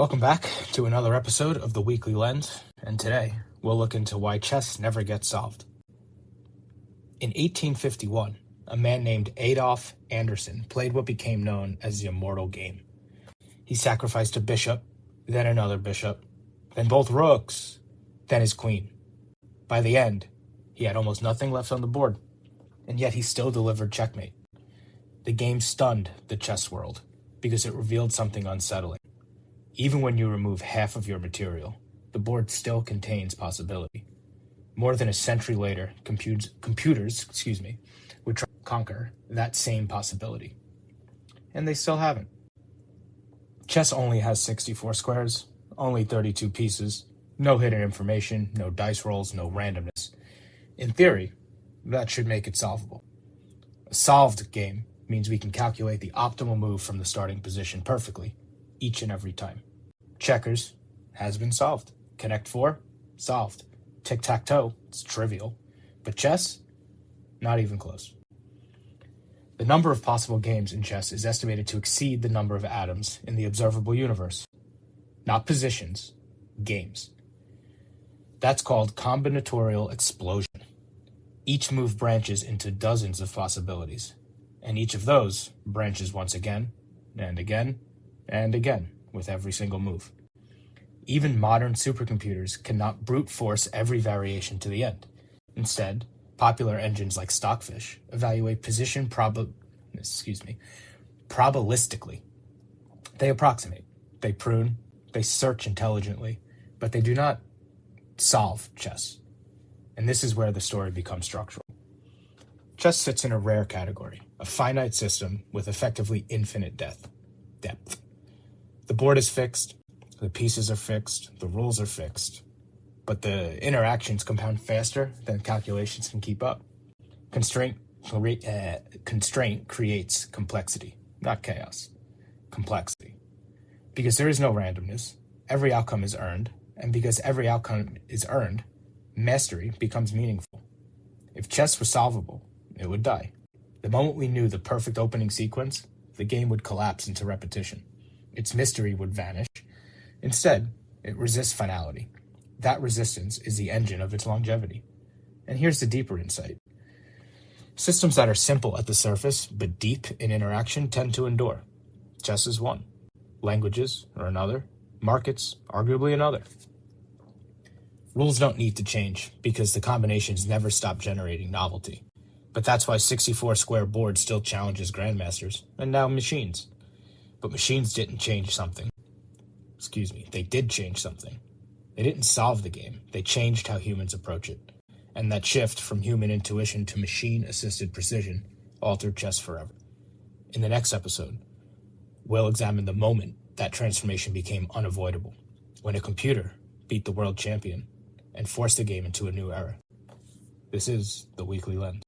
Welcome back to another episode of the Weekly Lens, and today we'll look into why chess never gets solved. In 1851, a man named Adolf Anderson played what became known as the immortal game. He sacrificed a bishop, then another bishop, then both rooks, then his queen. By the end, he had almost nothing left on the board, and yet he still delivered checkmate. The game stunned the chess world because it revealed something unsettling. Even when you remove half of your material, the board still contains possibility. More than a century later, computers would try to conquer that same possibility. And they still haven't. Chess only has 64 squares, only 32 pieces, no hidden information, no dice rolls, no randomness. In theory, that should make it solvable. A solved game means we can calculate the optimal move from the starting position perfectly, each and every time. Checkers has been solved. Connect 4, solved. Tic-tac-toe, it's trivial. But chess, not even close. The number of possible games in chess is estimated to exceed the number of atoms in the observable universe. Not positions, games. That's called combinatorial explosion. Each move branches into dozens of possibilities, and each of those branches once again, and again, and again, with every single move. Even modern supercomputers cannot brute force every variation to the end. Instead, popular engines like Stockfish evaluate position probabilistically. They approximate, they prune, they search intelligently, but they do not solve chess. And this is where the story becomes structural. Chess sits in a rare category, a finite system with effectively infinite depth. The board is fixed, the pieces are fixed, the rules are fixed, but the interactions compound faster than calculations can keep up. Constraint creates complexity, not chaos. Complexity. Because there is no randomness, every outcome is earned, and because every outcome is earned, mastery becomes meaningful. If chess was solvable, it would die. The moment we knew the perfect opening sequence, the game would collapse into repetition. Its mystery would vanish. Instead, it resists finality. That resistance is the engine of its longevity. And here's the deeper insight. Systems that are simple at the surface but deep in interaction tend to endure. Chess is one. Languages are another. Markets, arguably another. Rules don't need to change because the combinations never stop generating novelty. But that's why 64-square boards still challenges grandmasters, and now machines. But machines didn't change something. They did change something. They didn't solve the game. They changed how humans approach it. And that shift from human intuition to machine-assisted precision altered chess forever. In the next episode, we'll examine the moment that transformation became unavoidable, when a computer beat the world champion and forced the game into a new era. This is the Weekly Lens.